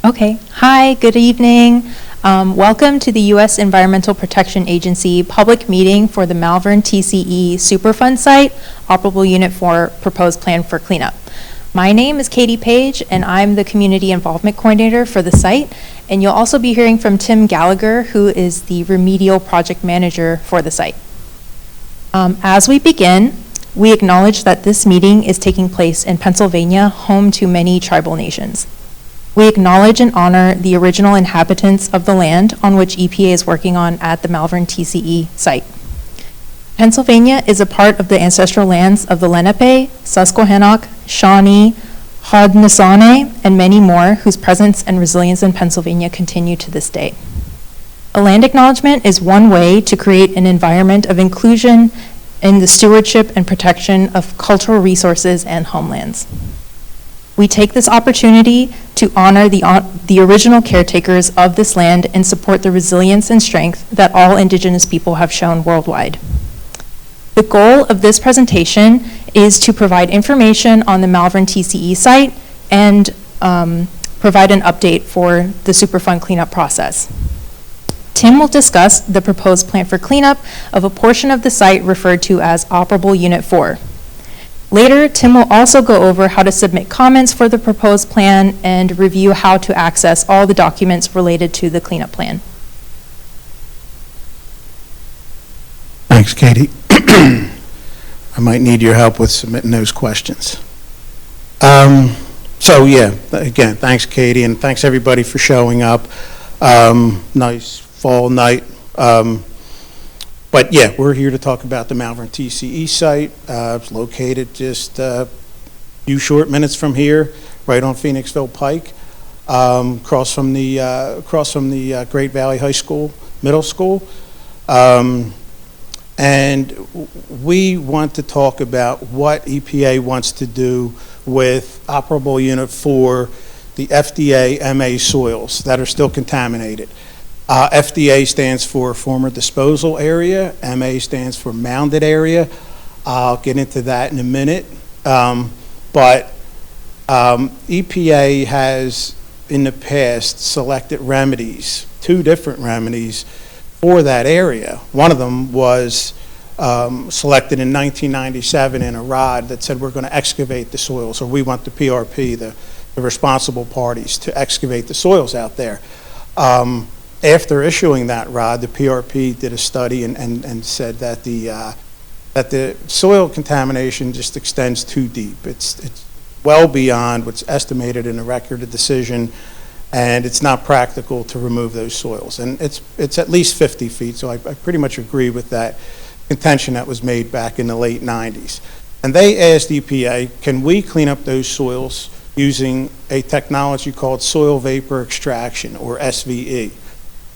Okay. Hi, good evening. Welcome to the U.S. Environmental Protection Agency public meeting for the Malvern TCE Superfund site, operable unit 4 proposed plan for cleanup. My name is Katie Page, and I'm the community involvement coordinator for the site. And you'll also be hearing from Tim Gallagher, who is the remedial project manager for the site. As we begin, we acknowledge that this meeting is taking place in Pennsylvania, home to many tribal nations. We acknowledge and honor the original inhabitants of the land on which EPA is working on at the Malvern TCE site. Pennsylvania is a part of the ancestral lands of the Lenape, Susquehannock, Shawnee, Haudenosaunee, and many more whose presence and resilience in Pennsylvania continue to this day. A land acknowledgement is one way to create an environment of inclusion in the stewardship and protection of cultural resources and homelands. We take this opportunity to honor the original caretakers of this land and support the resilience and strength that all Indigenous people have shown worldwide. The goal of this presentation is to provide information on the Malvern TCE site and provide an update for the Superfund cleanup process. Tim will discuss the proposed plan for cleanup of a portion of the site referred to as operable unit 4. Later, Tim will also go over how to submit comments for the proposed plan and review how to access all the documents related to the cleanup plan. Thanks, Katie. I might need your help with submitting those questions. So yeah, again, thanks, Katie, and thanks everybody for showing up. Nice fall night. But yeah, we're here to talk about the Malvern TCE site. It's located just a few short minutes from here, right on Phoenixville Pike, across from the Great Valley High School, middle school. And we want to talk about what EPA wants to do with operable unit 4, the FDA MA soils that are still contaminated. FDA stands for former disposal area. MA stands for mounded area. I'll get into that in a minute. But EPA has, in the past, selected remedies, 2 different remedies for that area. One of them was selected in 1997 in a ROD that said we're going to excavate the soils, or we want the PRP, the responsible parties, to excavate the soils out there. After issuing that ROD, the PRP did a study and said that the soil contamination just extends too deep. It's well beyond what's estimated in the record of decision, and it's not practical to remove those soils. And it's at least 50 feet, so I pretty much agree with that contention that was made back in the late 90s. And they asked EPA, can we clean up those soils using a technology called soil vapor extraction, or SVE,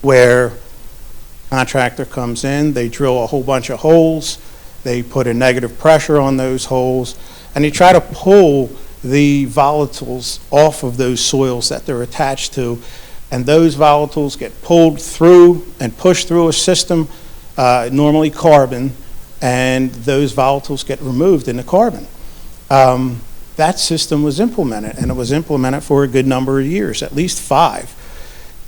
where contractor comes in, they drill a whole bunch of holes, they put a negative pressure on those holes, and they try to pull the volatiles off of those soils that they're attached to, and those volatiles get pulled through and pushed through a system, normally carbon, and those volatiles get removed in the carbon. That system was implemented, and it was implemented for a good number of years, at least 5.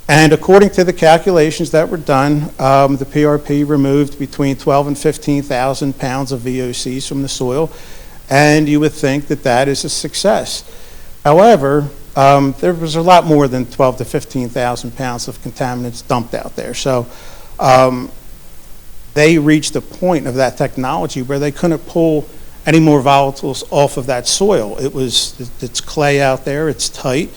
And according to the calculations that were done, the PRP removed between 12 and 15,000 pounds of VOCs from the soil, and you would think that that is a success. However, there was a lot more than 12 to 15,000 pounds of contaminants dumped out there. So they reached a point of that technology where they couldn't pull any more volatiles off of that soil. It's clay out there, it's tight,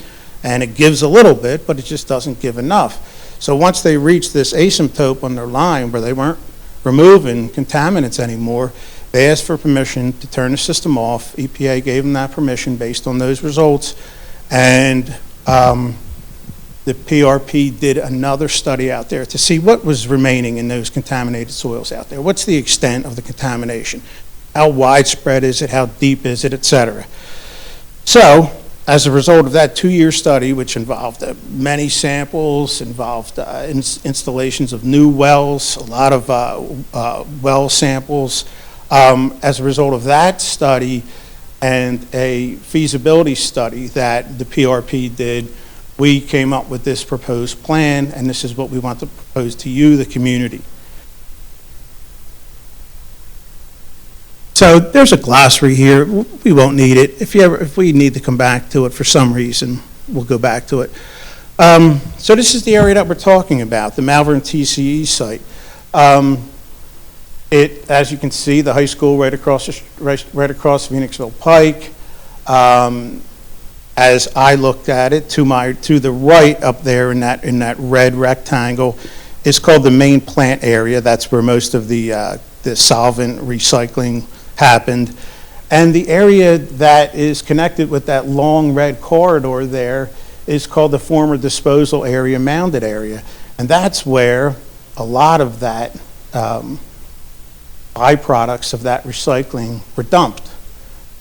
and it gives a little bit, but it just doesn't give enough. So once they reached this asymptote on their line where they weren't removing contaminants anymore, they asked for permission to turn the system off. EPA gave them that permission based on those results, and the PRP did another study out there to see what was remaining in those contaminated soils out there. What's the extent of the contamination? How widespread is it? How deep is it, et cetera? So, as a result of that 2-year study, which involved many samples, involved installations of new wells, a lot of well samples, as a result of that study and a feasibility study that the PRP did, we came up with this proposed plan, and this is what we want to propose to you, the community. So there's a glossary here. We won't need it. If we need to come back to it for some reason, we'll go back to it. So this is the area that we're talking about, the Malvern TCE site. As you can see, the high school right across Phoenixville Pike. As I looked at it, to the right up there in that red rectangle is called the main plant area. That's where most of the solvent recycling happened. And the area that is connected with that long red corridor there is called the former disposal area, mounded area. And that's where a lot of that byproducts of that recycling were dumped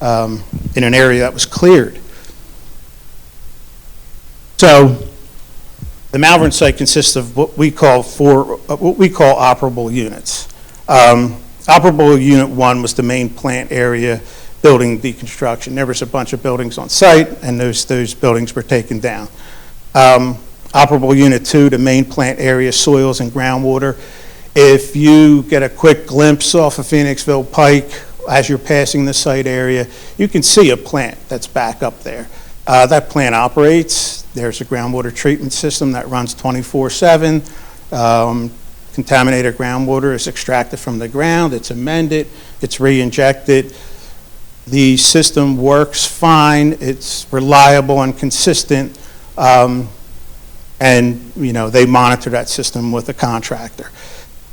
in an area that was cleared. So the Malvern site consists of what we call operable units. Operable unit 1 was the main plant area, building deconstruction. There was a bunch of buildings on site, and those buildings were taken down. Operable unit 2, the main plant area, soils and groundwater. If you get a quick glimpse off of Phoenixville Pike as you're passing the site area, you can see a plant that's back up there. That plant operates. There's a groundwater treatment system that runs 24/7. Contaminated groundwater is extracted from the ground, it's amended, it's re-injected. The system works fine, it's reliable and consistent, and they monitor that system with a contractor.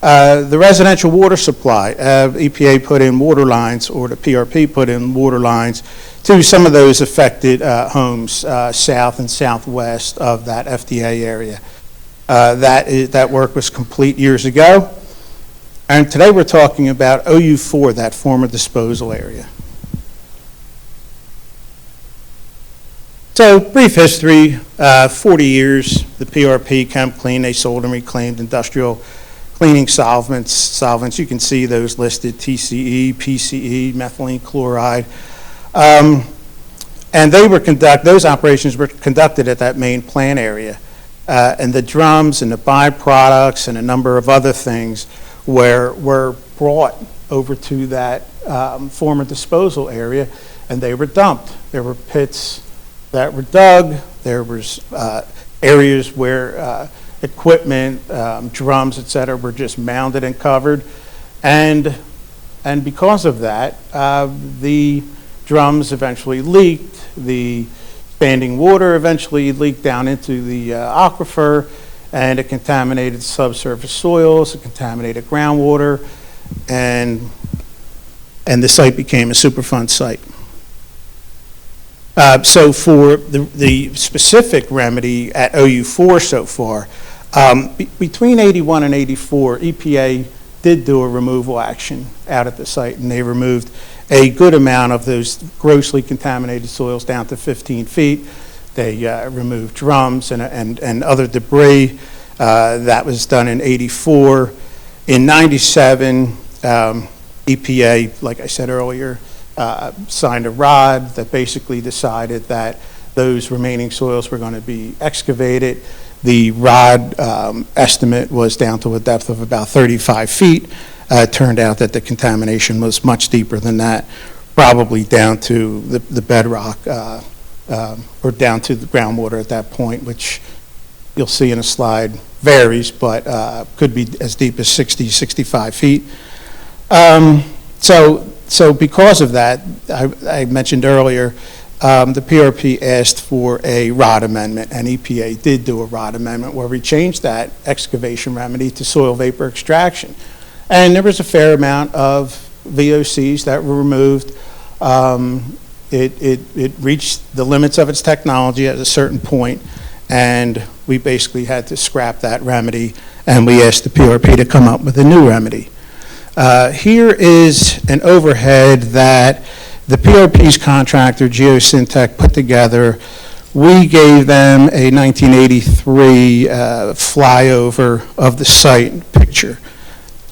The residential water supply, EPA put in water lines, or the PRP put in water lines to some of those affected homes south and southwest of that FDA area. That work was complete years ago. And today we're talking about OU4, that former disposal area. So, brief history, 40 years, the PRP, Chem Clean, they sold and reclaimed industrial cleaning solvents. You can see those listed, TCE, PCE, methylene chloride. And those operations were conducted at that main plant area. And the drums and the byproducts and a number of other things were brought over to that former disposal area, and they were dumped. There were pits that were dug. There was areas where equipment, drums, et cetera, were just mounded and covered. And because of that, the drums eventually leaked. The standing water eventually leaked down into the aquifer, and it contaminated subsurface soils, it contaminated groundwater, and the site became a Superfund site. So for the specific remedy at OU4 so far, between 81 and 84, EPA did do a removal action out at the site, and they removed a good amount of those grossly contaminated soils down to 15 feet. They removed drums and other debris. That was done in 84. In 97, EPA, like I said earlier, signed a ROD that basically decided that those remaining soils were going to be excavated. The ROD estimate was down to a depth of about 35 feet. It turned out that the contamination was much deeper than that, probably down to the bedrock or down to the groundwater at that point, which you'll see in a slide varies, but could be as deep as 60, 65 feet. So because of that, I mentioned earlier, the PRP asked for a ROD amendment, and EPA did do a ROD amendment where we changed that excavation remedy to soil vapor extraction. And there was a fair amount of VOCs that were removed. It reached the limits of its technology at a certain point, and we basically had to scrap that remedy, and we asked the PRP to come up with a new remedy. Here is an overhead that the PRP's contractor, Geosyntec, put together. We gave them a 1983 flyover of the site picture,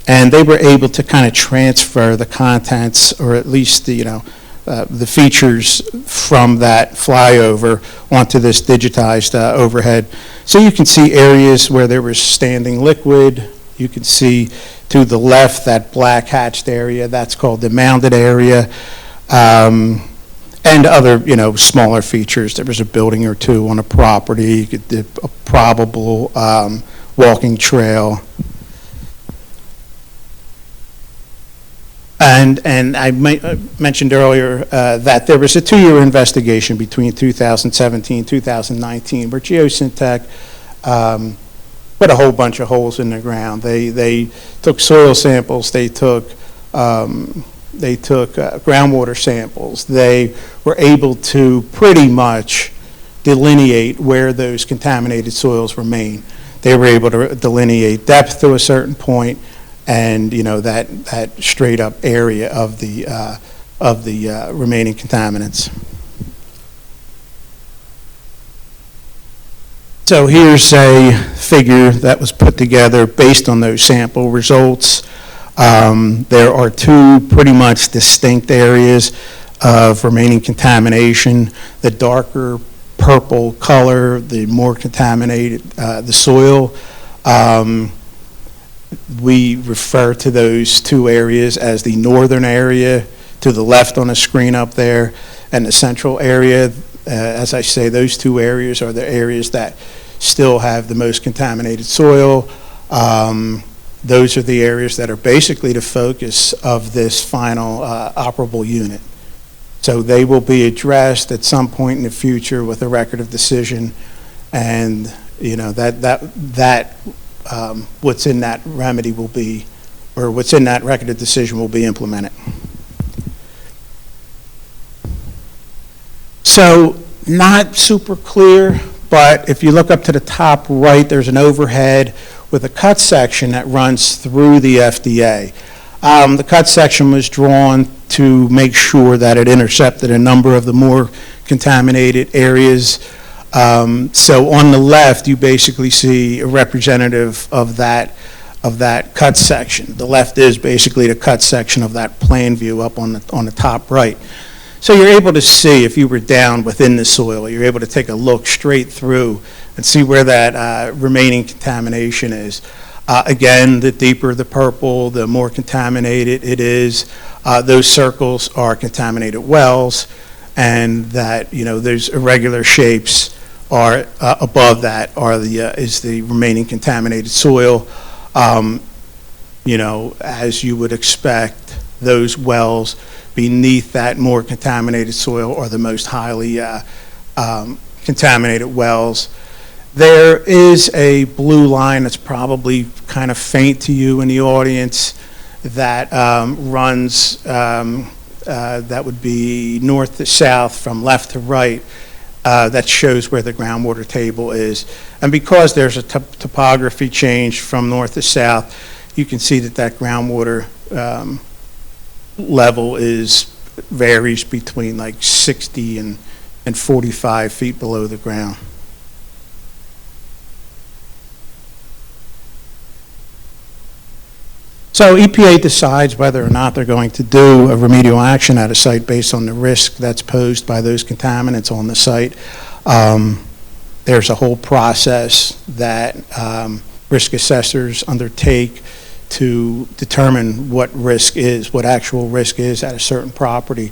and they were able to kind of transfer the contents, or at least the features from that flyover onto this digitized overhead. So you can see areas where there was standing liquid. You can see to the left that black hatched area, that's called the mounded area, and other, smaller features. There was a building or two on a property, a probable walking trail. And I mentioned earlier that there was a 2-year investigation between 2017 and 2019 where Geosyntec put a whole bunch of holes in the ground. They took soil samples, they took groundwater samples. They were able to pretty much delineate where those contaminated soils remain. They were able to delineate depth to a certain point, and that straight up area of the remaining contaminants. So here's a figure that was put together based on those sample results. There are 2 pretty much distinct areas of remaining contamination. The darker purple color, the more contaminated the soil. We refer to those 2 areas as the northern area to the left on the screen up there, and the central area. As I say, those 2 areas are the areas that still have the most contaminated soil. Those are the areas that are basically the focus of this final operable unit. So they will be addressed at some point in the future with a record of decision, and what's in that remedy will be, or what's in that record of decision will be implemented. So not super clear, but if you look up to the top right, there's an overhead with a cut section that runs through the FDA. The cut section was drawn to make sure that it intercepted a number of the more contaminated areas. So on the left, you basically see a representative of that cut section. The left is basically the cut section of that plan view up on the top right. So you're able to see, if you were down within the soil, you're able to take a look straight through and see where that remaining contamination is. Again, the deeper the purple, the more contaminated it is. Those circles are contaminated wells, and that, those irregular shapes are above that is the remaining contaminated soil. As you would expect, those wells beneath that more contaminated soil are the most highly contaminated wells. There is a blue line that's probably kind of faint to you in the audience that runs, that would be north to south from left to right. That shows where the groundwater table is. And because there's a topography change from north to south, you can see that groundwater level varies between like 60 and 45 feet below the ground. So EPA decides whether or not they're going to do a remedial action at a site based on the risk that's posed by those contaminants on the site. There's a whole process that risk assessors undertake to determine what actual risk is at a certain property.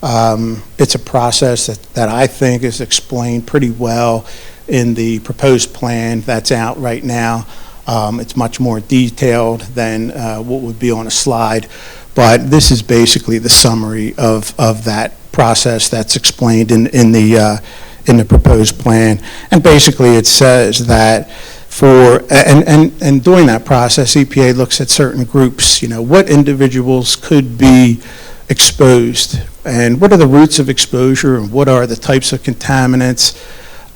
It's a process that I think is explained pretty well in the proposed plan that's out right now. It's much more detailed than what would be on a slide, but this is basically the summary of that process that's explained in the proposed plan. And basically it says that and during that process, EPA looks at certain groups, what individuals could be exposed, and what are the routes of exposure, and what are the types of contaminants,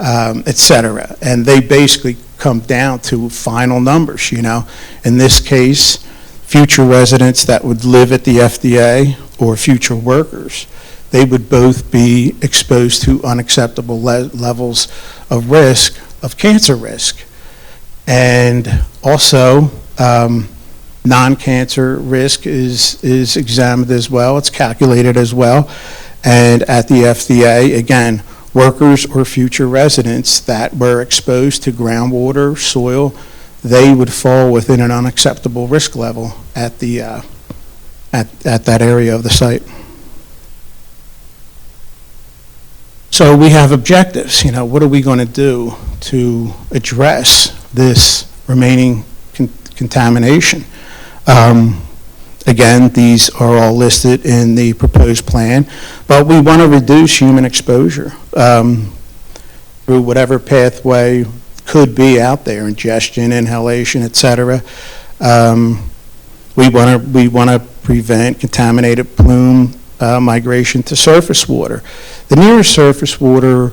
et cetera. And they basically come down to final numbers, In this case, future residents that would live at the FDA or future workers, they would both be exposed to unacceptable levels of risk, of cancer risk. And also, non-cancer risk is examined as well. It's calculated as well. And at the FDA, again, workers or future residents that were exposed to groundwater, soil, they would fall within an unacceptable risk level at the at that area of the site. So we have objectives. You know, what are we going to do to address this remaining contamination? Again, these are all listed in the proposed plan, but we want to reduce human exposure through whatever pathway could be out there, ingestion, inhalation, et cetera. We want to prevent contaminated plume migration to surface water. The nearest surface water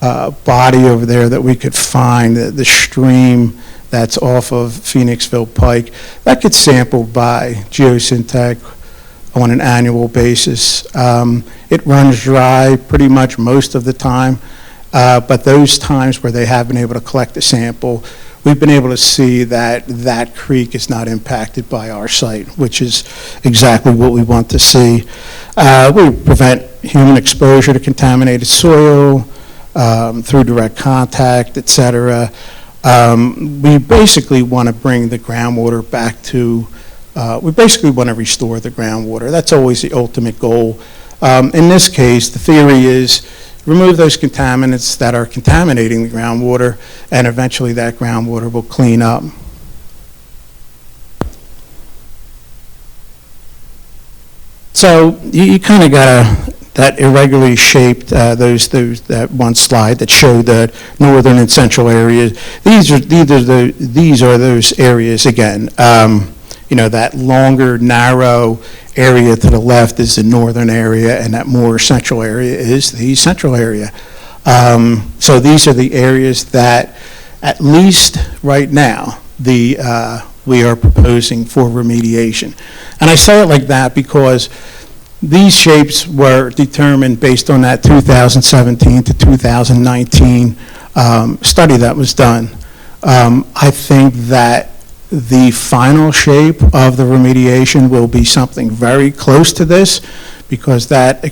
body over there that we could find, the stream that's off of Phoenixville Pike, that gets sampled by Geosyntec on an annual basis. It runs dry pretty much most of the time, but those times where they have been able to collect a sample, we've been able to see that that creek is not impacted by our site, which is exactly what we want to see. We prevent human exposure to contaminated soil through direct contact, et cetera. We basically want to bring the groundwater back to, we basically want to restore the groundwater. That's always the ultimate goal. In this case, the theory is remove those contaminants that are contaminating the groundwater, and eventually that groundwater will clean up. So you kind of got that irregularly shaped, that one slide that showed the northern and central areas. These are those areas again. You know, that longer, narrow area to the left is the northern area, and that more central area is the central area. So these are the areas that, at least right now, we are proposing for remediation. And I say it like that because these shapes were determined based on that 2017 to 2019 study that was done. I think that the final shape of the remediation will be something very close to this, because that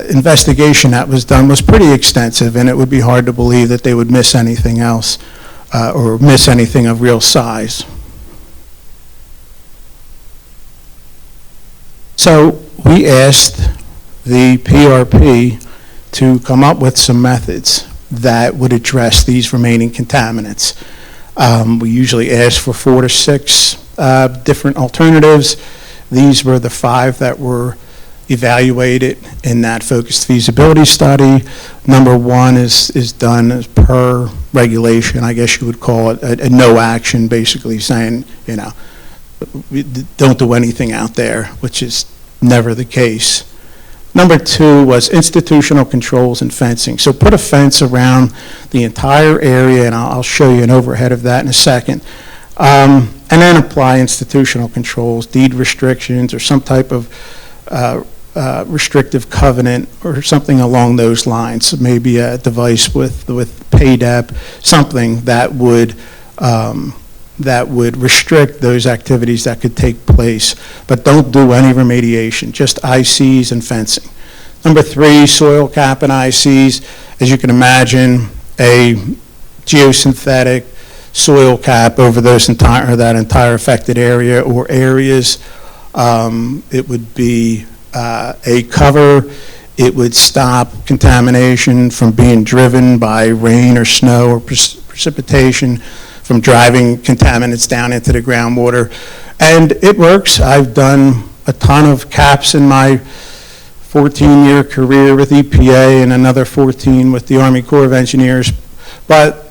investigation that was done was pretty extensive, and it would be hard to believe that they would miss anything else or miss anything of real size. So we asked the PRP to come up with some methods that would address these remaining contaminants. We usually ask for 4 to 6 different alternatives. These were the 5 that were evaluated in that focused feasibility study. Number 1 is done as per regulation. I guess you would call it a no action, basically saying, you know, don't do anything out there, which is never the case. Number 2 was institutional controls and fencing. So put a fence around the entire area, and I'll show you an overhead of that in a second. And then apply institutional controls, deed restrictions, or some type of restrictive covenant or something along those lines. Maybe a device with PAYDEP, something that would restrict those activities that could take place, but don't do any remediation, just ICs and fencing. Number 3, soil cap and ICs. As you can imagine, a geosynthetic soil cap over that entire affected area or areas. It would be a cover. It would stop contamination from being driven by rain or snow or precipitation, from driving contaminants down into the groundwater. And it works. I've done a ton of caps in my 14-year career with EPA and another 14 with the Army Corps of Engineers, but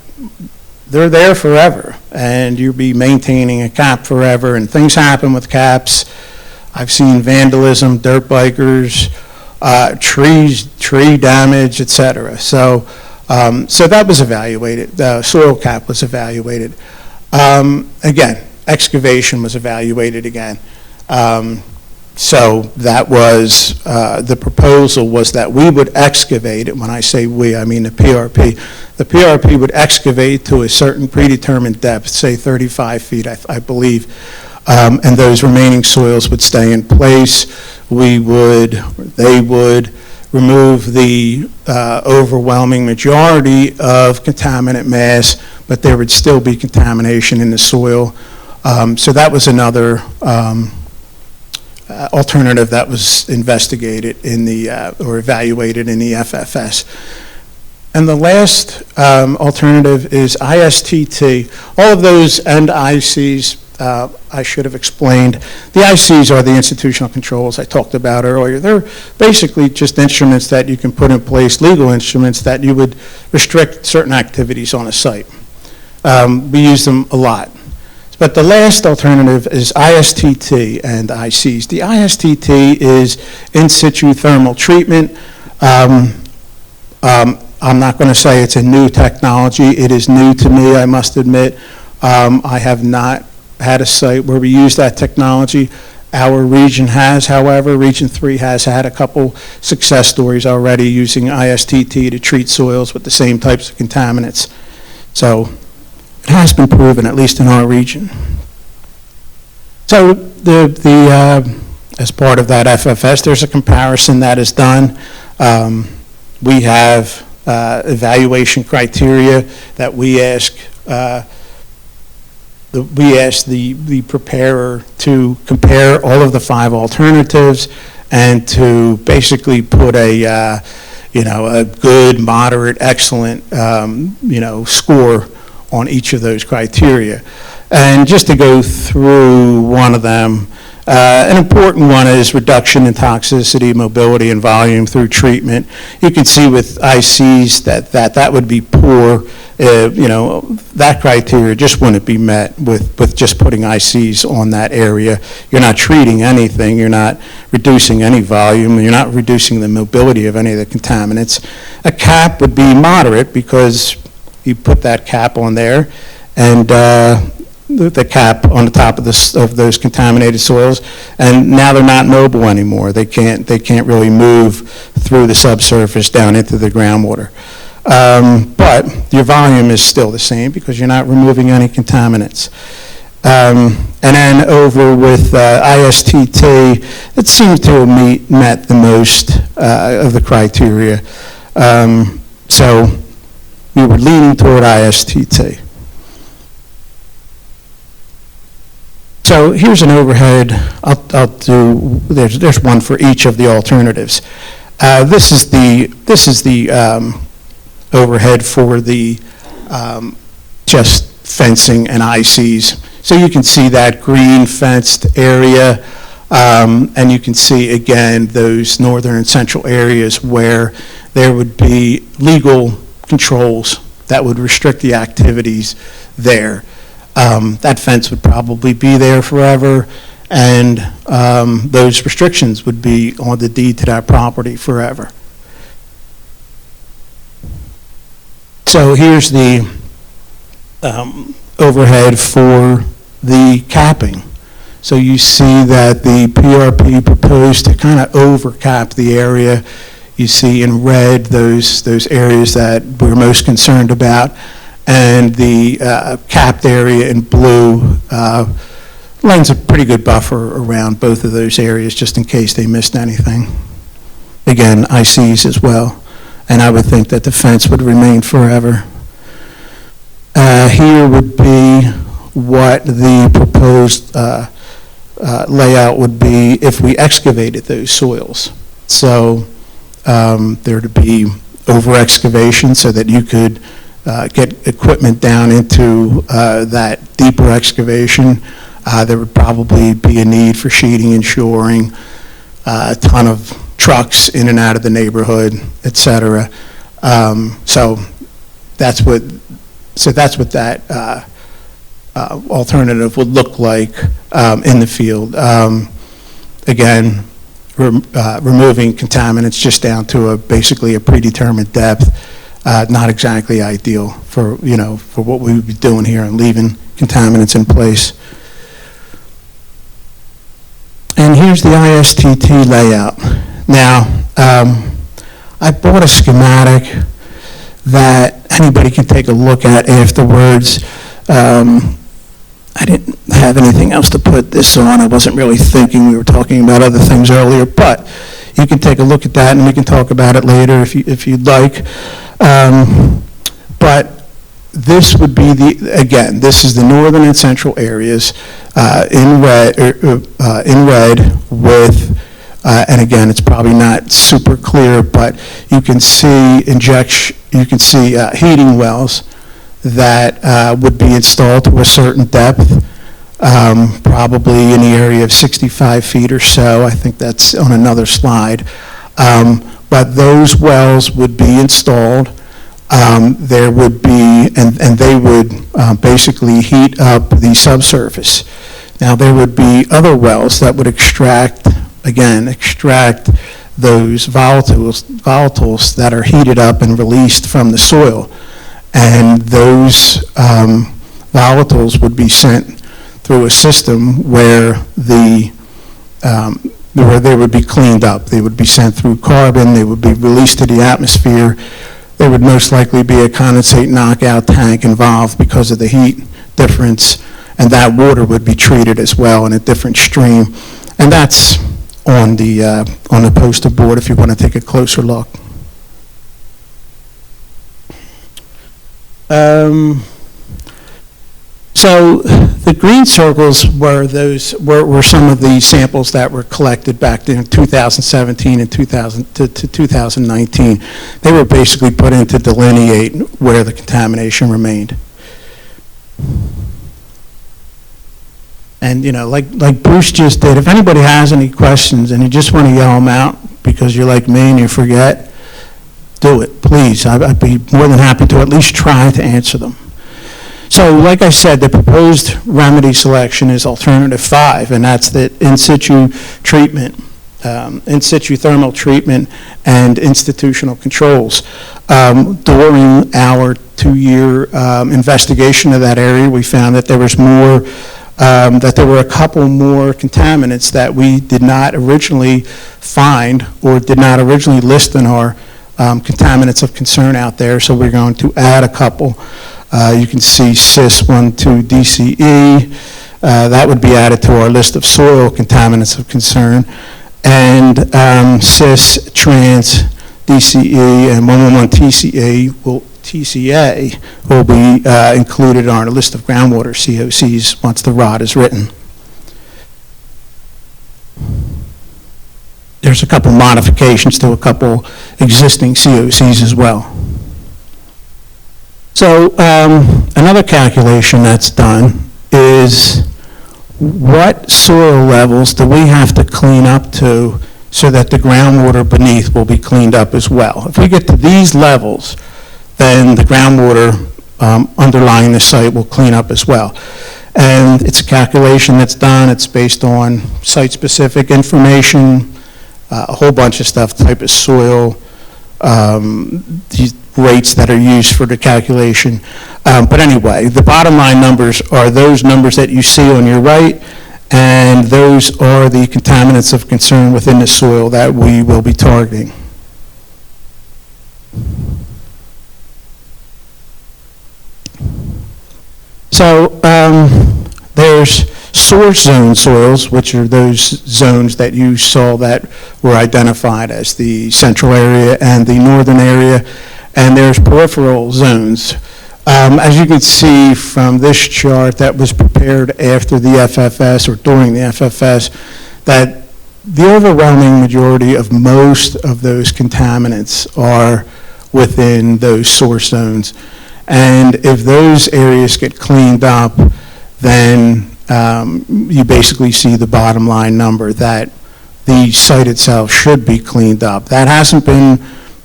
they're there forever, and you'll be maintaining a cap forever, and things happen with caps. I've seen vandalism, dirt bikers, tree damage, etc. So that was evaluated. The soil cap was evaluated. Again, excavation was evaluated again. So that was, the proposal was that we would excavate it. When I say we, I mean the PRP. The PRP would excavate to a certain predetermined depth, say 35 feet, I believe. and those remaining soils would stay in place. They would remove the overwhelming majority of contaminant mass, but there would still be contamination in the soil. So that was another alternative that was investigated in the, or evaluated in the FFS. And the last alternative is ISTT. All of those and ICs, I should have explained. The ICs are the institutional controls I talked about earlier. They're basically just instruments that you can put in place, legal instruments that you would restrict certain activities on a site. We use them a lot. But the last alternative is ISTT and ICs. The ISTT is in situ thermal treatment. I'm not going to say it's a new technology. It is new to me, I must admit. I have not had a site where we use that technology. Our region has, however, Region 3 has had a couple success stories already using ISTT to treat soils with the same types of contaminants. So it has been proven, at least in our region. So as part of that FFS, there's a comparison that is done. We have evaluation criteria that we ask the preparer to compare all of the 5 alternatives and to basically put a good, moderate, excellent score on each of those criteria. And just to go through one of them, an important one is reduction in toxicity, mobility, and volume through treatment. You can see with ICs that would be poor. That criteria just wouldn't be met with just putting ICs on that area. You're not treating anything. You're not reducing any volume. You're not reducing the mobility of any of the contaminants. A cap would be moderate because you put that cap on there, and the cap on the top of those contaminated soils, and now they're not mobile anymore. They can't really move through the subsurface down into the groundwater. But your volume is still the same because you're not removing any contaminants. And then over with ISTT, it seems to have met the most of the criteria. So we were leaning toward ISTT. So here's an overhead. I'll do. There's one for each of the alternatives. This is the overhead for the just fencing and ICs. So you can see that green fenced area, and you can see again those northern and central areas where there would be legal controls that would restrict the activities there. That fence would probably be there forever, and those restrictions would be on the deed to that property forever. So here's the overhead for the capping. So you see that the PRP proposed to kind of over-cap the area. You see in red those areas that we're most concerned about, and the capped area in blue lends a pretty good buffer around both of those areas just in case they missed anything. Again, ICs as well, and I would think that the fence would remain forever. Here would be what the proposed layout would be if we excavated those soils. So there to be over excavation so that you could get equipment down into that deeper excavation. There would probably be a need for sheeting and shoring, a ton of trucks in and out of the neighborhood, et cetera. So that's what that alternative would look like in the field. Again, removing contaminants just down to basically a predetermined depth. Not exactly ideal for what we would be doing here and leaving contaminants in place. And here's the ISTT layout. Now, I bought a schematic that anybody can take a look at afterwards. I didn't have anything else to put this on. I wasn't really thinking. We were talking about other things earlier, but you can take a look at that and we can talk about it later if you'd like. But this would be again, this is the northern and central areas in red with, and again, it's probably not super clear, but you can see heating wells that would be installed to a certain depth, probably in the area of 65 feet or so. I think that's on another slide. But those wells would be installed. There would be, and they would basically heat up the subsurface. Now there would be other wells that would extract those volatiles that are heated up and released from the soil. And those volatiles would be sent through a system where they would be cleaned up. They would be sent through carbon. They would be released to the atmosphere. There would most likely be a condensate knockout tank involved because of the heat difference, and that water would be treated as well in a different stream. And that's on the poster board if you want to take a closer look. So the green circles were some of the samples that were collected back in 2017 and 2019. They were basically put in to delineate where the contamination remained. And like Bruce just did, if anybody has any questions and you just want to yell them out because you're like me and you forget, do it, please. I'd be more than happy to at least try to answer them. So, like I said, the proposed remedy selection is alternative 5, and that's the in situ treatment, in situ thermal treatment, and institutional controls. During our 2-year investigation of that area, we found that there was more, that there were a couple more contaminants that we did not originally find or did not originally list in our contaminants of concern out there, so we're going to add a couple. You can see Cis-1,2-DCE, that would be added to our list of soil contaminants of concern, and Cis-Trans-DCE and 111-TCA will be included on our list of groundwater COCs once the ROD is written. There's a couple modifications to a couple existing COCs as well. So another calculation that's done is what soil levels do we have to clean up to so that the groundwater beneath will be cleaned up as well. If we get to these levels, then the groundwater underlying the site will clean up as well. And it's a calculation that's done. It's based on site-specific information, a whole bunch of stuff, type of soil, these rates that are used for the calculation. But anyway, the bottom line numbers are those numbers that you see on your right, and those are the contaminants of concern within the soil that we will be targeting. So there's source zone soils, which are those zones that you saw that were identified as the central area and the northern area, and there's peripheral zones. As you can see from this chart that was prepared after the FFS or during the FFS, that the overwhelming majority of most of those contaminants are within those source zones. And if those areas get cleaned up, then you basically see the bottom line number that the site itself should be cleaned up. That hasn't been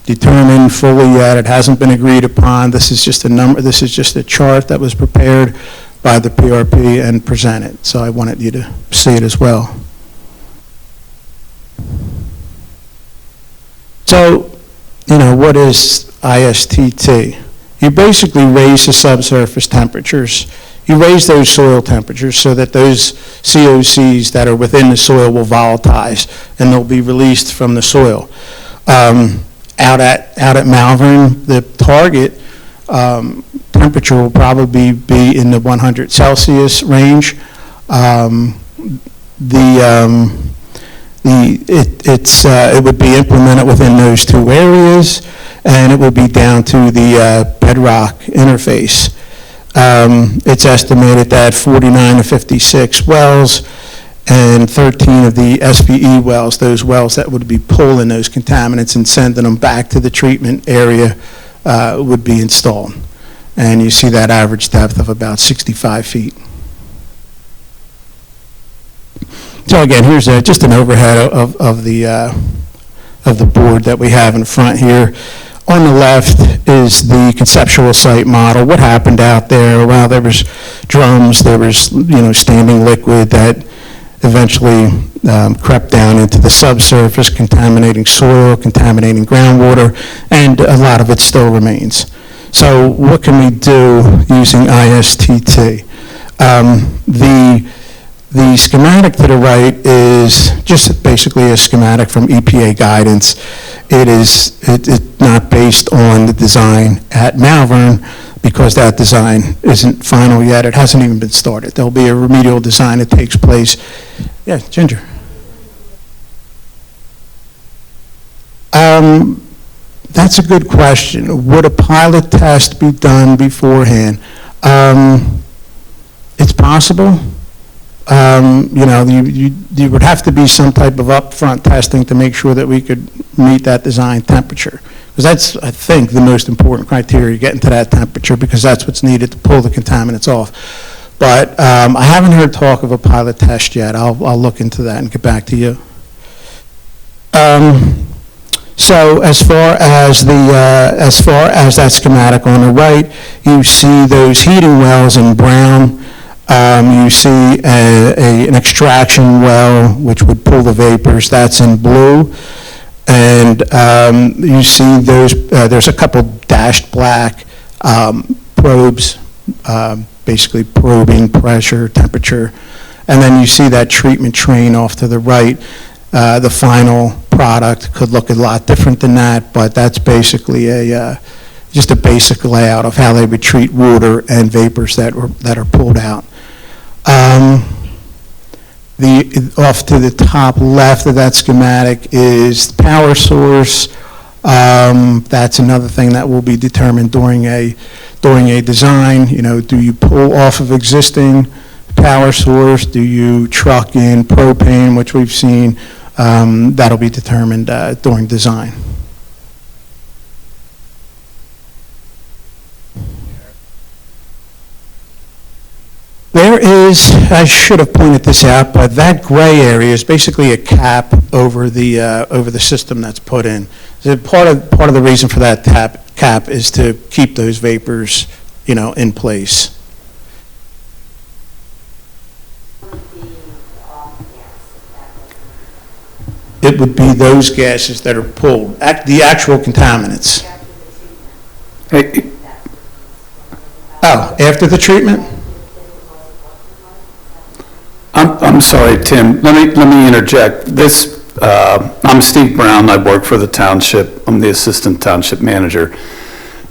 determined fully yet. It hasn't been agreed upon. This is just a number. This is just a chart that was prepared by the PRP and presented. So I wanted you to see it as well. So, what is ISTT? You basically raise the subsurface temperatures. You raise those soil temperatures so that those COCs that are within the soil will volatilize and they'll be released from the soil. Out at Malvern, the target temperature will probably be in the 100 Celsius range. It would be implemented within those two areas, and it would be down to the bedrock interface. It's estimated that 49 to 56 wells and 13 of the SVE wells, those wells that would be pulling those contaminants and sending them back to the treatment area, would be installed. And you see that average depth of about 65 feet. So again, here's just an overhead of the board that we have in front here. On the left is the conceptual site model. What happened out there? Well, there was drums, there was standing liquid that eventually crept down into the subsurface, contaminating soil, contaminating groundwater, and a lot of it still remains. So what can we do using ISTT? The schematic to the right is just basically a schematic from EPA guidance. It's not based on the design at Malvern because that design isn't final yet. It hasn't even been started. There'll be a remedial design that takes place. Yeah, Ginger. That's a good question. Would a pilot test be done beforehand? It's possible. You would have to be some type of upfront testing to make sure that we could meet that design temperature. Because that's, I think, the most important criteria, getting to that temperature, because that's what's needed to pull the contaminants off. But I haven't heard talk of a pilot test yet. I'll look into that and get back to you. So as far as that schematic on the right, you see those heating wells in brown. You see an extraction well, which would pull the vapors. That's in blue. And you see there's a couple dashed black probes, basically probing pressure, temperature. And then you see that treatment train off to the right. The final product could look a lot different than that, but that's basically just a basic layout of how they would treat water and vapors that are pulled out. Off to the top left of that schematic is power source. That's another thing that will be determined during a design. Do you pull off of existing power source? Do you truck in propane, which we've seen? That'll be determined during design. There is, I should have pointed this out, but that gray area is basically a cap over the system that's put in. So part of the reason for that cap is to keep those vapors, in place. It would be those gases that are pulled, the actual contaminants. Hey. Oh, after the treatment? I'm sorry, Tim. Let me interject. I'm Steve Brown. I work for the township. I'm the assistant township manager.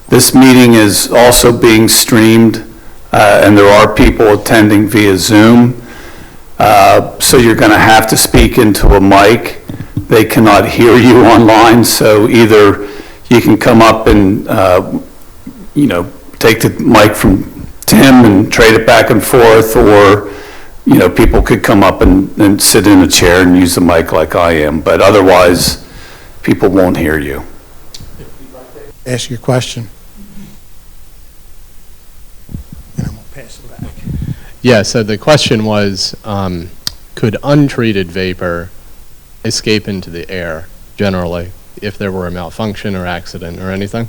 This meeting is also being streamed, and there are people attending via Zoom. So you're going to have to speak into a mic. They cannot hear you online. So either you can come up and take the mic from Tim and trade it back and forth, or people could come up and sit in a chair and use the mic like I am, but otherwise, people won't hear you. If you'd like to ask your question. And I'm going to pass it back. Yeah, so the question was, could untreated vapor escape into the air, generally, if there were a malfunction or accident or anything?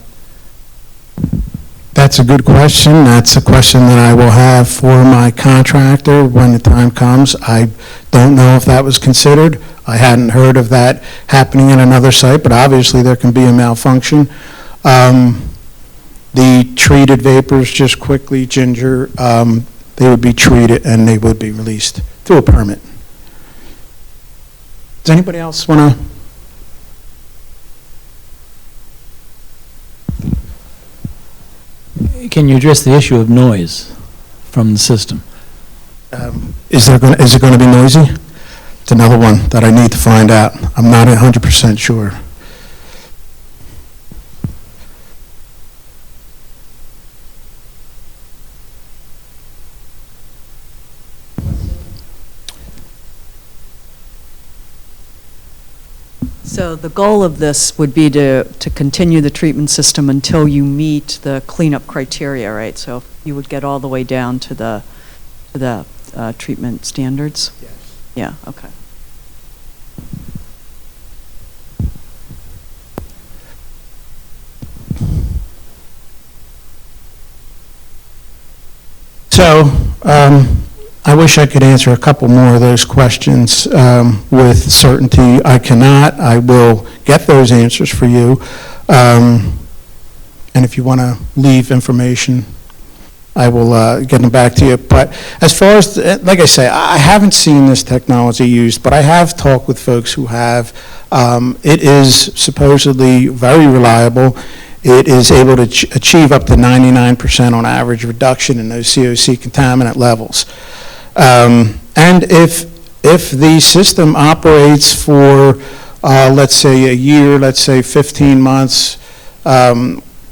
That's a good question. That's a question that I will have for my contractor when the time comes. I don't know if that was considered. I hadn't heard of that happening in another site, but obviously there can be a malfunction. The treated vapors, just quickly, Ginger, they would be treated and they would be released through a permit. Does anybody else want to? Can you address the issue of noise from the system? Is it going to be noisy? It's another one that I need to find out. I'm not 100% sure. So the goal of this would be to continue the treatment system until you meet the cleanup criteria, right? So you would get all the way down to the treatment standards? Yes. Yeah, okay. So, I wish I could answer a couple more of those questions with certainty. I cannot. I will get those answers for you. And if you want to leave information, I will get them back to you. But as far as, like I say, I haven't seen this technology used, but I have talked with folks who have. It is supposedly very reliable. It is able to achieve up to 99% on average reduction in those COC contaminant levels. And if the system operates for, let's say, a year, let's say 15 months,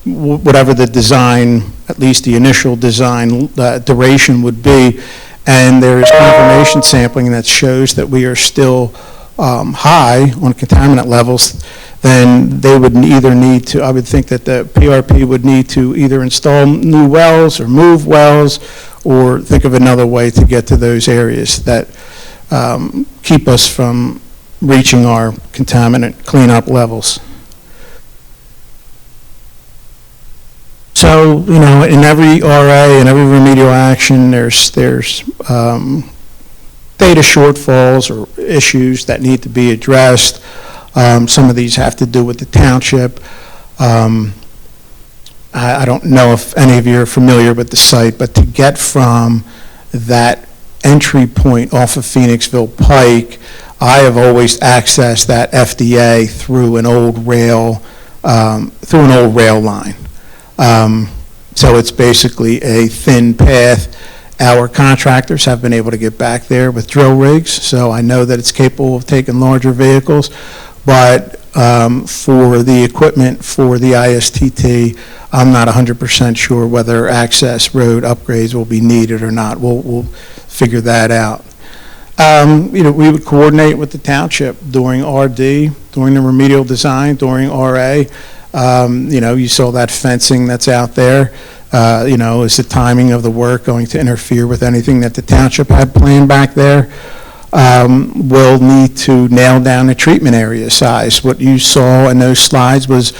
whatever the design, at least the initial design duration would be, and there is confirmation sampling that shows that we are still high on contaminant levels, then they would either need to, I would think that the PRP would need to either install new wells or move wells or think of another way to get to those areas that keep us from reaching our contaminant cleanup levels. So, you know, in every RA and every remedial action, there's data shortfalls or issues that need to be addressed. Some of these have to do with the township. I don't know if any of you are familiar with the site, but to get from that entry point off of Phoenixville Pike, I have always accessed that FDA through an old rail line. So it's basically a thin path. Our contractors have been able to get back there with drill rigs, so I know that it's capable of taking larger vehicles. But for the equipment for the ISTT, I'm not 100% sure whether access road upgrades will be needed or not. We'll figure that out. You know, we would coordinate with the township during RD, during the remedial design, during RA. You know, you saw that fencing that's out there. You know, is the timing of the work going to interfere with anything that the township had planned back there? We'll need to nail down the treatment area size. What you saw in those slides was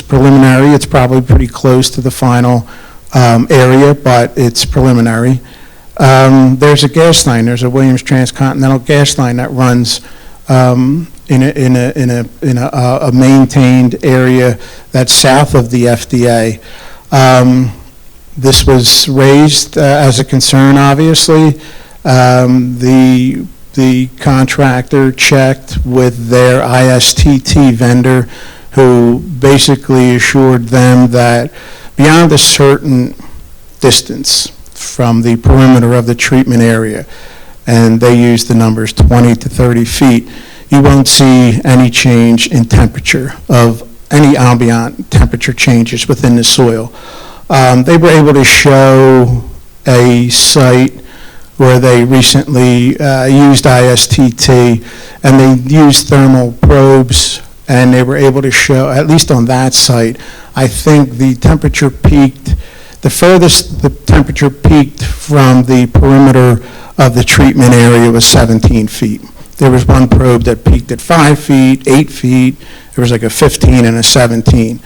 preliminary. It's probably pretty close to the final area, but it's preliminary. There's a gas line. There's a Williams Transcontinental gas line that runs in a maintained area that's south of the FDA. This was raised as a concern, obviously. The contractor checked with their ISTT vendor, who basically assured them that beyond a certain distance from the perimeter of the treatment area, and they used the numbers 20 to 30 feet, you won't see any change in temperature of any ambient temperature changes within the soil. They were able to show a site where they recently used ISTT, and they used thermal probes, and they were able to show, at least on that site, I think the temperature peaked, the furthest the temperature peaked from the perimeter of the treatment area was 17 feet. There was one probe that peaked at 5 feet, 8 feet, there was like a 15 and a 17.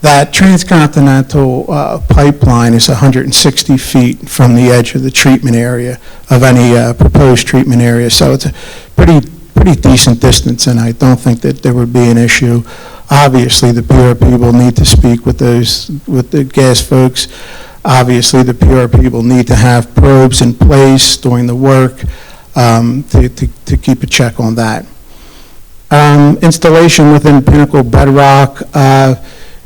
That transcontinental pipeline is 160 feet from the edge of the treatment area, of any proposed treatment area. So it's a pretty decent distance, and I don't think that there would be an issue. Obviously, the PRP will need to speak with the gas folks. Obviously, the PRP will need to have probes in place during the work to keep a check on that. Installation within Pinnacle Bedrock.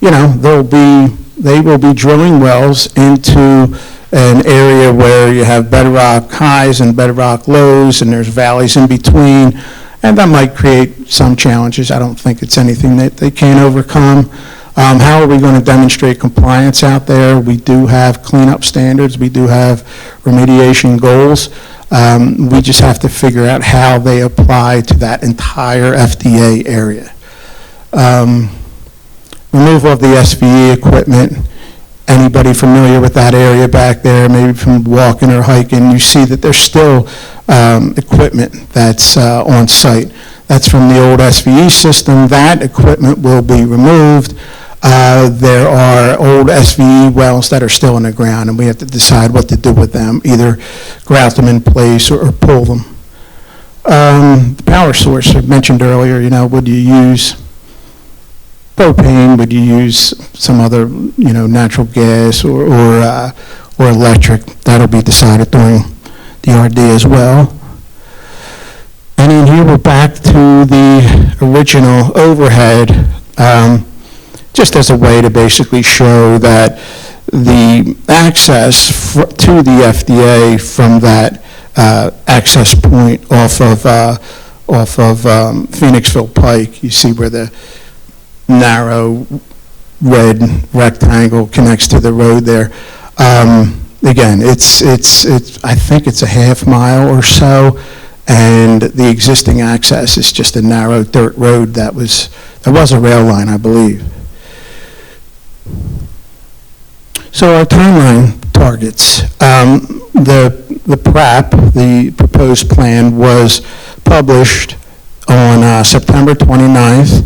You know, there'll be they will be drilling wells into an area where you have bedrock highs and bedrock lows, and there's valleys in between, and that might create some challenges. I don't think it's anything that they can't overcome. How are we going to demonstrate compliance out there? We do have cleanup standards. We do have remediation goals. We just have to figure out how they apply to that entire FDA area. Removal of the SVE equipment. Anybody familiar with that area back there, maybe from walking or hiking, you see that there's still equipment that's on site. That's from the old SVE system. That equipment will be removed. There are old SVE wells that are still in the ground, and we have to decide what to do with them, either grout them in place or pull them. The power source I mentioned earlier, would you use propane? Would you use some other, natural gas or electric? That'll be decided during the RD as well. And then here we're back to the original overhead, just as a way to basically show that the access to the FDA from that access point off of Phoenixville Pike, you see where the narrow red rectangle connects to the road there. Again, it's I think it's a half mile or so, and the existing access is just a narrow dirt road that was a rail line, I believe. So our timeline targets. The PRAP, the proposed plan, was published on September 29th.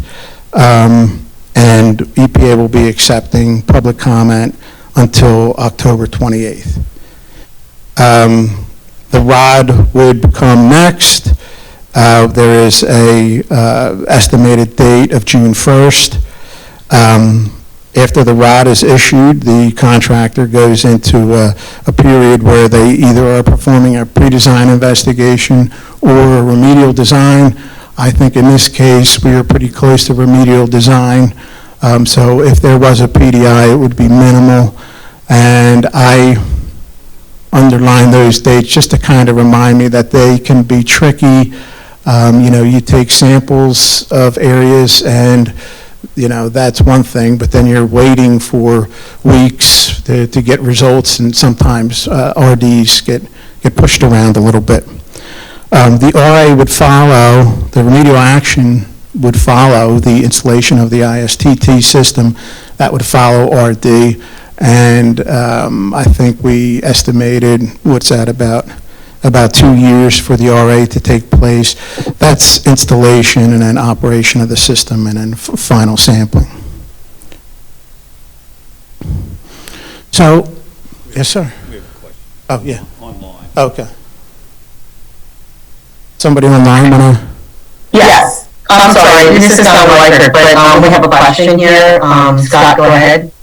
And EPA will be accepting public comment until October 28th. The ROD would come next. There is a estimated date of June 1st. After the ROD is issued, the contractor goes into a period where they either are performing a pre-design investigation or a remedial design. I think in this case, we are pretty close to remedial design. So if there was a PDI, it would be minimal. And I underline those dates just to kind of remind me that they can be tricky. You take samples of areas and, that's one thing, but then you're waiting for weeks to get results, and sometimes RDs get pushed around a little bit. The RA would follow, the remedial action would follow the installation of the ISTT system. That would follow RD, and I think we estimated, what's that, about 2 years for the RA to take place. That's installation and then operation of the system and then final sampling. So, yes, sir? We have a question. Oh, yeah. Online. Okay. Somebody online wanna? Yes, I'm sorry, this is not Whiteland, but we have a question here. Scott, go ahead.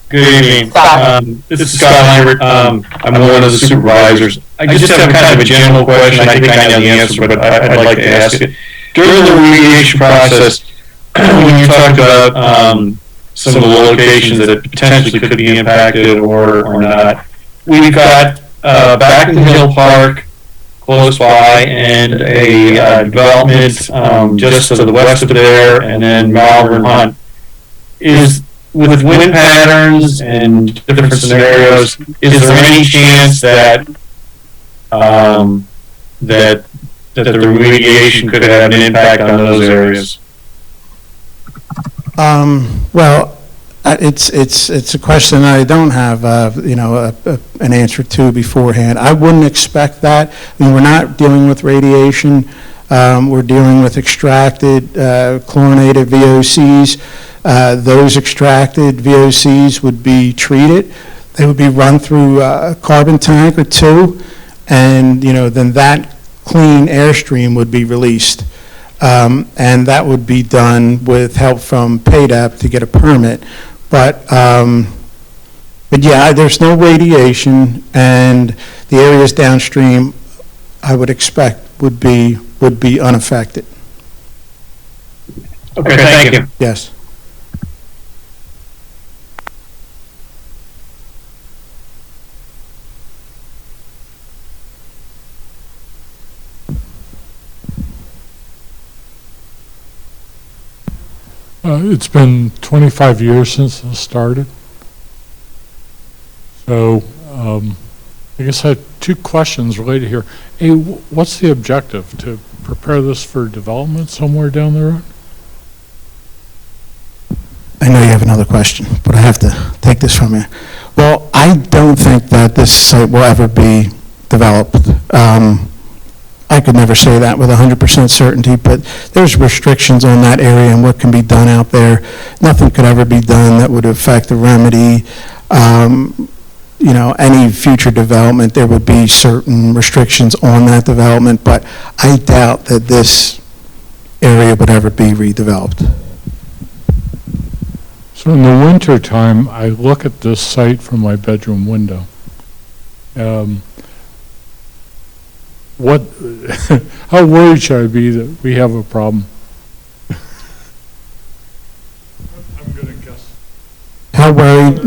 Good evening. This is Scott Lambert. I'm one of the supervisors. I just have kind of a general question. I think I know the answer, but I'd like to ask it. During the remediation process, when you talked about some of the locations that potentially could be impacted or not, we've got Back Hill Park close by and a development just to the west of there, and then Malvern Hunt. With wind patterns and different scenarios, is there any chance that that the remediation could have an impact on those areas? Well, it's a question I don't have an answer to beforehand. I wouldn't expect that. I mean, we're not dealing with radiation. We're dealing with extracted chlorinated VOCs. Those extracted VOCs would be treated. They would be run through a carbon tank or two, and then that clean airstream would be released. And that would be done with help from PADEP to get a permit. But But yeah, there's no radiation, and the areas downstream, I would expect, would be unaffected. Okay, thank you. Yes. It's been 25 years since this started. So I guess I have two questions related here. A, what's the objective? To prepare this for development somewhere down the road? I know you have another question, but I have to take this from you. Well, I don't think that this site will ever be developed. I could never say that with 100% certainty, but there's restrictions on that area and what can be done out there. Nothing could ever be done that would affect the remedy. You know, any future development, there would be certain restrictions on that development, but I doubt that this area would ever be redeveloped. So in the winter time, I look at this site from my bedroom window. How worried should I be that we have a problem? I'm going to guess. How worried?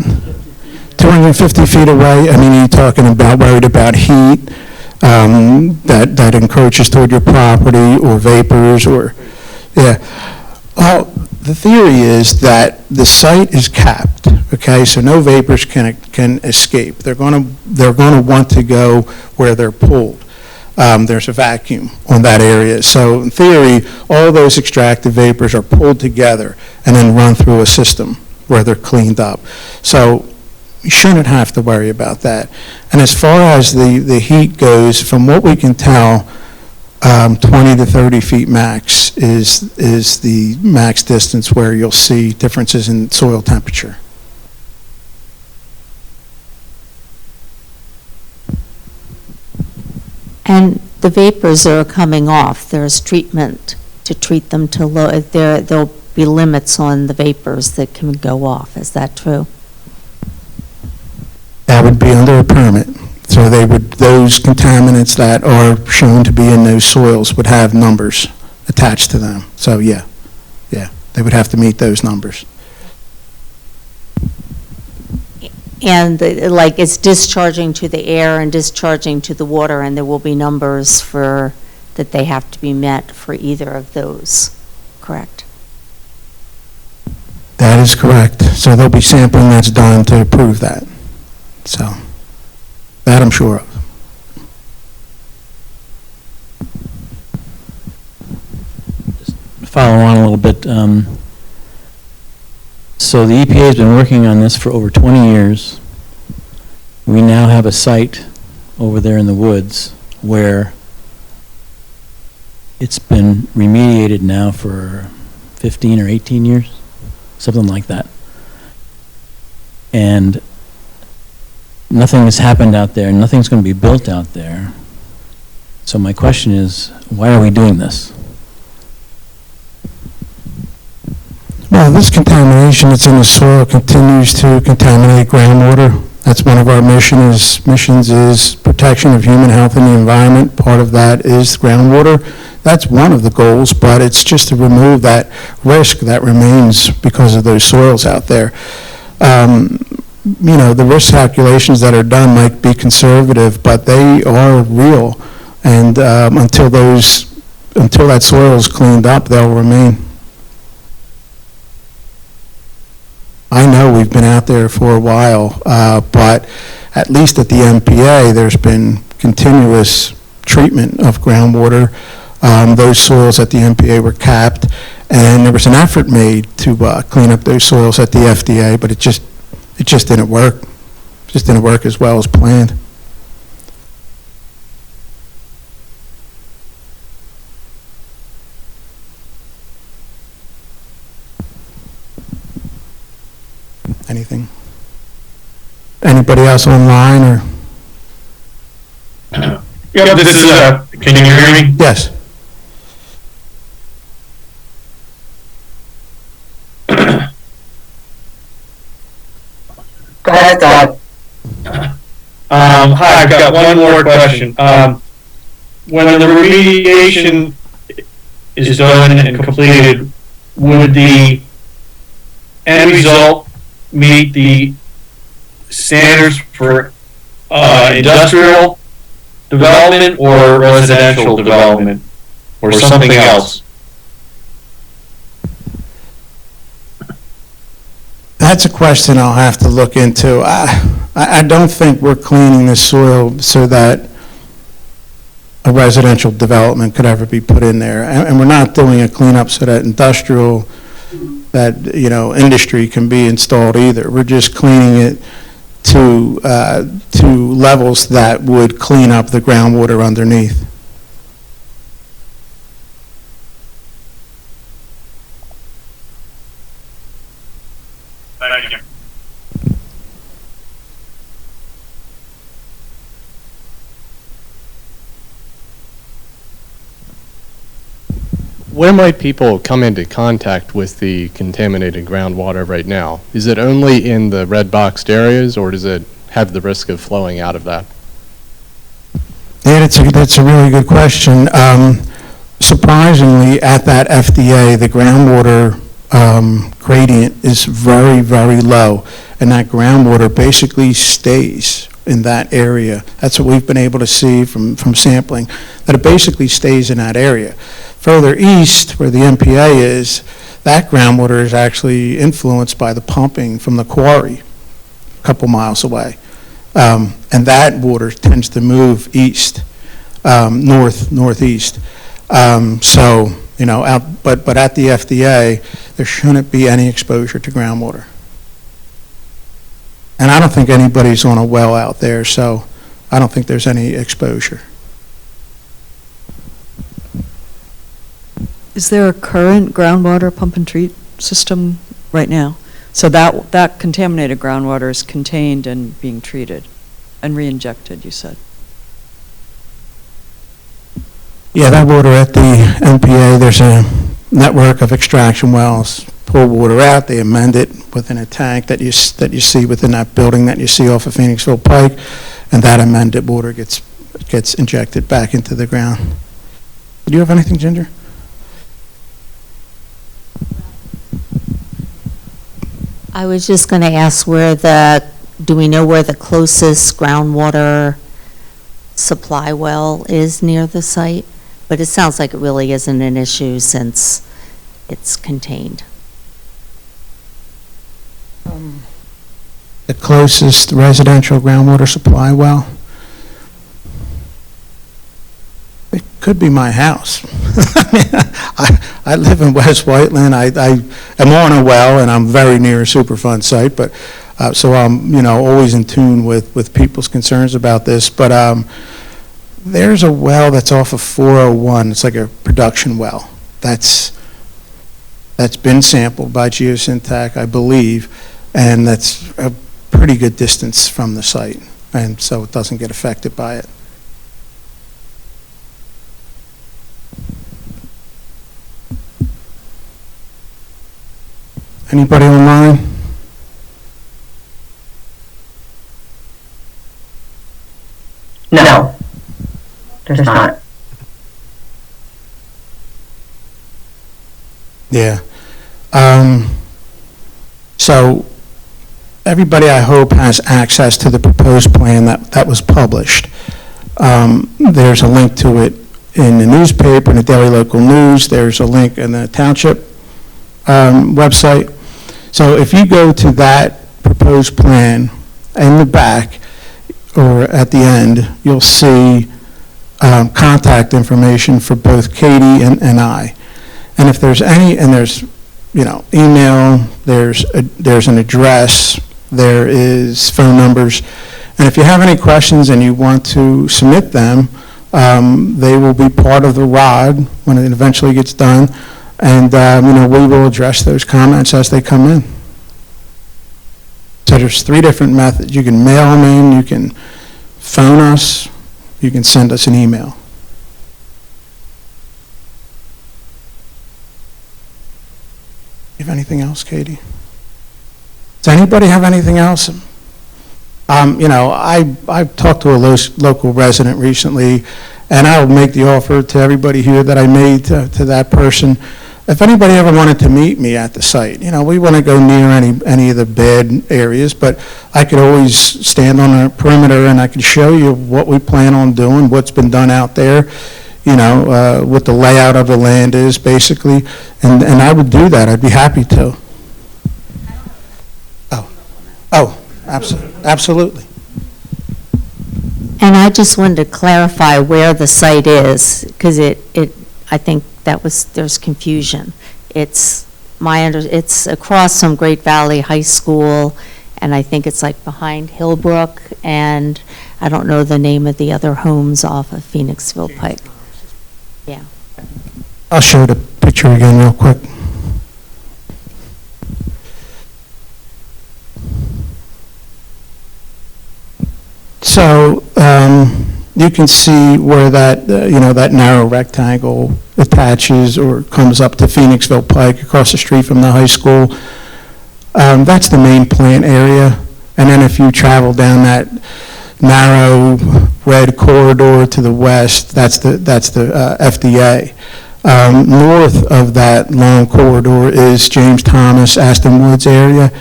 250 feet away, I mean, are you talking about worried about heat that encroaches toward your property, or vapors, or, yeah. Well, the theory is that the site is capped, okay, so no vapors can escape. They're going to want to go where they're pulled. There's a vacuum on that area. So in theory, all those extracted vapors are pulled together and then run through a system where they're cleaned up. So you shouldn't have to worry about that. And as far as the heat goes, from what we can tell, 20 to 30 feet max is the max distance where you'll see differences in soil temperature. And the vapors that are coming off, there's treatment to treat them to low, there'll be limits on the vapors that can go off. Is that true? That would be under a permit. So those contaminants that are shown to be in those soils would have numbers attached to them. So yeah, they would have to meet those numbers. And like it's discharging to the air and discharging to the water, and there will be numbers that they have to be met for either of those, correct? That is correct. So there'll be sampling that's done to prove that. So that I'm sure of. Just follow on a little bit. So the EPA has been working on this for over 20 years. We now have a site over there in the woods where it's been remediated now for 15 or 18 years, something like that. And nothing has happened out there, nothing's going to be built out there. So my question is, why are we doing this? Well, this contamination that's in the soil continues to contaminate groundwater. That's one of our missions is protection of human health and the environment. Part of that is groundwater. That's one of the goals, but it's just to remove that risk that remains because of those soils out there. You know, the risk calculations that are done might be conservative, but they are real. And until that soil is cleaned up, they'll remain. I know we've been out there for a while, but at least at the MPA, there's been continuous treatment of groundwater. Those soils at the MPA were capped, and there was an effort made to clean up those soils at the FDA, but it just didn't work. It just didn't work as well as planned. Anything? Anybody else online or? Yeah, this is, can you hear me? Yes. Go ahead, Scott. Hi, I've got one more question. When the remediation is done and completed, would the end result meet the standards for industrial development or residential development or something else? That's a question I'll have to look into. I don't think we're cleaning the soil so that a residential development could ever be put in there. And we're not doing a cleanup so that industrial, that, industry can be installed either. We're just cleaning it to levels that would clean up the groundwater underneath. Thank you. Where might people come into contact with the contaminated groundwater right now? Is it only in the red boxed areas, or does it have the risk of flowing out of that? Yeah, that's a really good question. Surprisingly, at that FDA, the groundwater gradient is very, very low, and that groundwater basically stays in that area. That's what we've been able to see from sampling, that it basically stays in that area. Further east, where the EPA is, that groundwater is actually influenced by the pumping from the quarry a couple miles away. And that water tends to move east, northeast. So, but at the FDA, there shouldn't be any exposure to groundwater. And I don't think anybody's on a well out there, so I don't think there's any exposure. Is there a current groundwater pump and treat system right now? So that contaminated groundwater is contained and being treated and re-injected, you said? Yeah, that water at the EPA, there's a network of extraction wells, pull water out, they amend it within a tank that you see within that building that you see off of Phoenixville Pike, and that amended water gets injected back into the ground. Do you have anything, Ginger? I was just going to ask do we know where the closest groundwater supply well is near the site? But it sounds like it really isn't an issue since it's contained. The closest residential groundwater supply well? It could be my house. I live in West Whiteland. I am on a well, and I'm very near a Superfund site, but so I'm always in tune with people's concerns about this. But there's a well that's off of 401. It's like a production well. That's been sampled by Geosyntac, I believe, and that's a pretty good distance from the site, and so it doesn't get affected by it. Anybody online? No, there's not. Yeah. So everybody, I hope, has access to the proposed plan that was published. There's a link to it in the newspaper, in the Daily Local News. There's a link in the Township website. So if you go to that proposed plan in the back or at the end, you'll see contact information for both Katie and I. And if there's any, and there's email, there's an address, there is phone numbers, and if you have any questions and you want to submit them, they will be part of the ROD when it eventually gets done. And, we will address those comments as they come in. So there's 3 different methods. You can mail them in, you can phone us, you can send us an email. You have anything else, Katie? Does anybody have anything else? I've talked to a local resident recently, and I'll make the offer to everybody here that I made to that person. If anybody ever wanted to meet me at the site, we want to go near any of the bad areas, but I could always stand on the perimeter and I could show you what we plan on doing, what's been done out there, what the layout of the land is basically, and I would do that. I'd be happy to. Absolutely. And I just wanted to clarify where the site is, because I think there's confusion. It's across from Great Valley High School, and I think it's like behind Hillbrook, and I don't know the name of the other homes off of Phoenixville Pike. Yeah. I'll show the picture again real quick. So you can see where that, that narrow rectangle attaches or comes up to Phoenixville Pike across the street from the high school. That's the main plant area. And then if you travel down that narrow red corridor to the west, that's the FDA. North of that long corridor is James Thomas, Aston Woods area.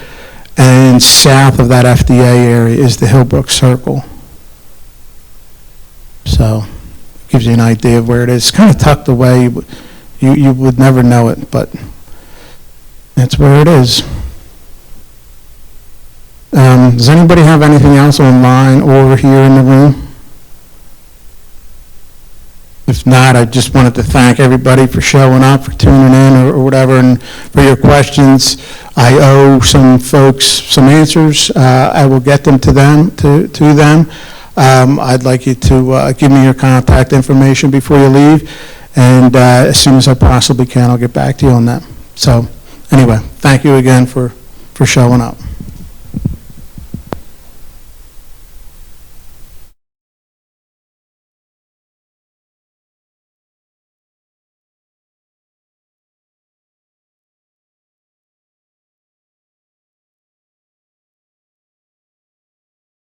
And south of that FDA area is the Hillbrook Circle. So, gives you an idea of where it is. It's kind of tucked away. You would never know it, but that's where it is. Does anybody have anything else online or here in the room? If not, I just wanted to thank everybody for showing up, for tuning in or whatever, and for your questions. I owe some folks some answers. I will get them to them. I'd like you to give me your contact information before you leave, and as soon as I possibly can, I'll get back to you on that. So anyway, thank you again for showing up.